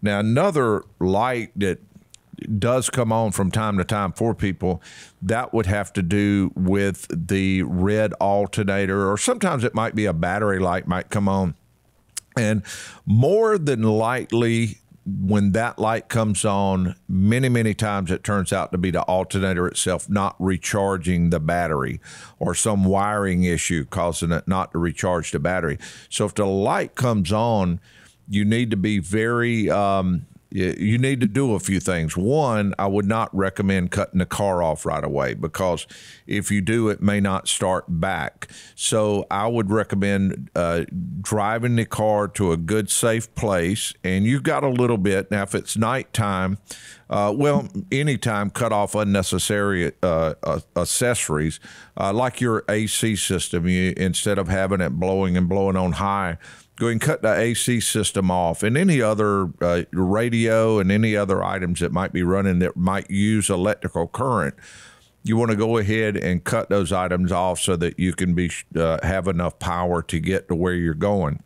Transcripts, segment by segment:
Now, another light that does come on from time to time for people, that would have to do with the red alternator, or sometimes it might be a battery light might come on. And more than likely, when that light comes on, many times it turns out to be the alternator itself not recharging the battery, or some wiring issue causing it not to recharge the battery. So if the light comes on, you need to be very you need to do a few things. One, I would not recommend cutting the car off right away, because if you do, it may not start back. So I would recommend driving the car to a good, safe place. And you've got a little bit. Now, if it's nighttime, well, anytime, cut off unnecessary accessories, like your AC system. Instead of having it blowing on high, go ahead and cut the AC system off, and any other radio and any other items that might be running that might use electrical current. You want to go ahead and cut those items off so that you can have enough power to get to where you're going.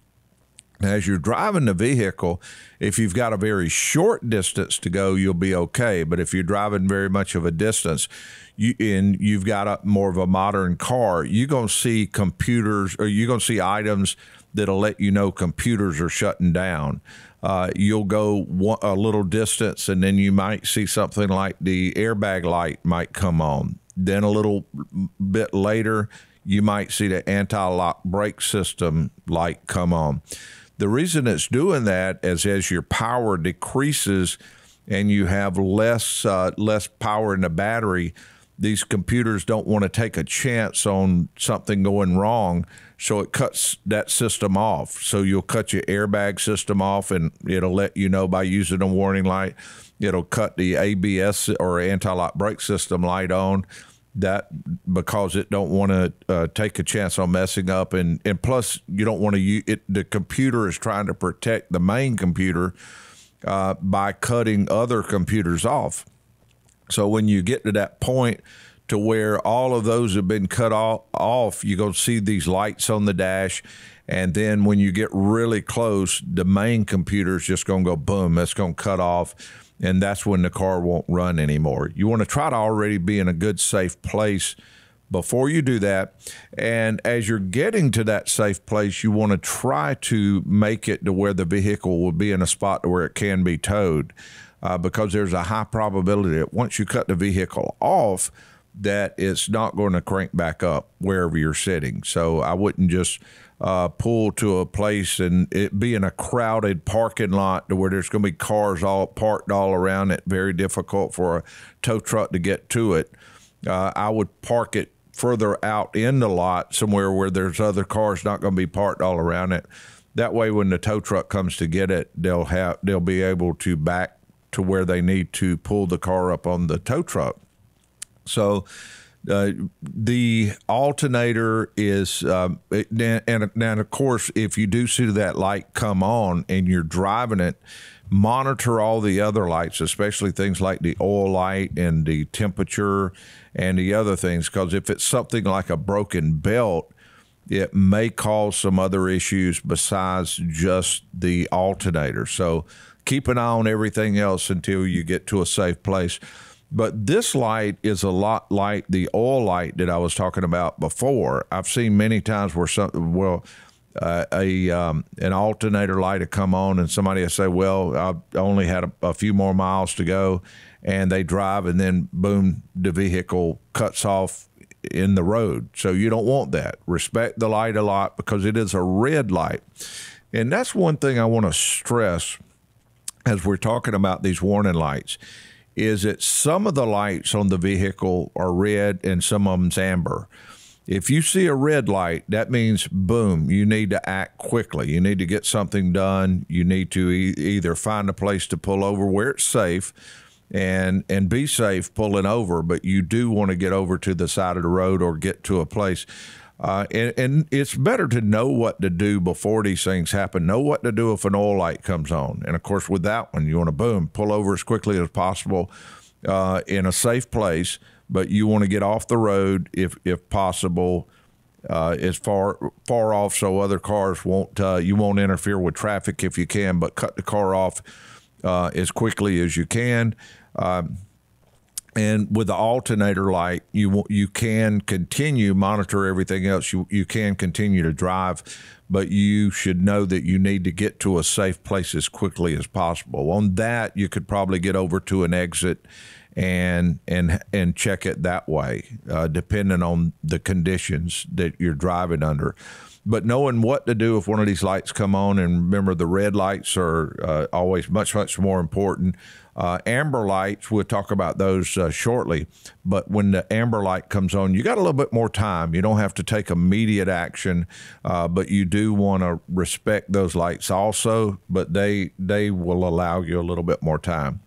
As you're driving the vehicle, if you've got a very short distance to go, you'll be okay. But if you're driving very much of a distance, you've got more of a modern car, you're going to see computers, or you're going to see items that'll let you know computers are shutting down. You'll go a little distance, and then you might see something like the airbag light might come on. Then a little bit later, you might see the anti-lock brake system light come on. The reason it's doing that is as your power decreases and you have less power in the battery, these computers don't want to take a chance on something going wrong, so it cuts that system off. So you'll cut your airbag system off, and it'll let you know by using a warning light. It'll cut the ABS, or anti-lock brake system light on, that because it don't want to take a chance on messing up, and plus you don't want to use it. The computer is trying to protect the main computer by cutting other computers off. So when you get to that point to where all of those have been cut off, you're going to see these lights on the dash. And then when you get really close, the main computer is just going to go boom, that's going to cut off. And that's when the car won't run anymore. You want to try to already be in a good, safe place before you do that. And as you're getting to that safe place, you want to try to make it to where the vehicle will be in a spot to where it can be towed. Because there's a high probability that once you cut the vehicle off, that it's not going to crank back up wherever you're sitting. So I wouldn't just pull to a place and it be in a crowded parking lot to where there's going to be cars all parked all around it. Very difficult for a tow truck to get to it. I would park it further out in the lot somewhere where there's other cars not going to be parked all around it. That way, when the tow truck comes to get it, they'll be able to back to where they need to pull the car up on the tow truck. So the alternator is, and of course, if you do see that light come on and you're driving it, monitor all the other lights, especially things like the oil light and the temperature and the other things, because if it's something like a broken belt, it may cause some other issues besides just the alternator. So keep an eye on everything else until you get to a safe place. But this light is a lot like the oil light that I was talking about before. I've seen many times where an alternator light will come on and somebody will say, well, I only had a few more miles to go, and they drive and then boom, the vehicle cuts off in the road. So you don't want that. Respect the light a lot because it is a red light. And that's one thing I want to stress as we're talking about these warning lights, is that some of the lights on the vehicle are red and some of them's amber. If you see a red light, that means, boom, you need to act quickly. You need to get something done. You need to either find a place to pull over where it's safe and be safe pulling over, but you do want to get over to the side of the road or get to a place. And it's better to know what to do before these things happen. Know what to do if an oil light comes on. And, of course, with that one, you want to, boom, pull over as quickly as possible in a safe place. But you want to get off the road if possible, as far off so other cars won't, you won't interfere with traffic if you can, but cut the car off as quickly as you can. And with the alternator light, you can continue monitor everything else. You can continue to drive, but you should know that you need to get to a safe place as quickly as possible. On that, you could probably get over to an exit and check it that way, depending on the conditions that you're driving under. But knowing what to do if one of these lights come on, and remember the red lights are always much more important. Amber lights, we'll talk about those shortly. But when the amber light comes on, you got a little bit more time. You don't have to take immediate action, but you do want to respect those lights also. But they will allow you a little bit more time.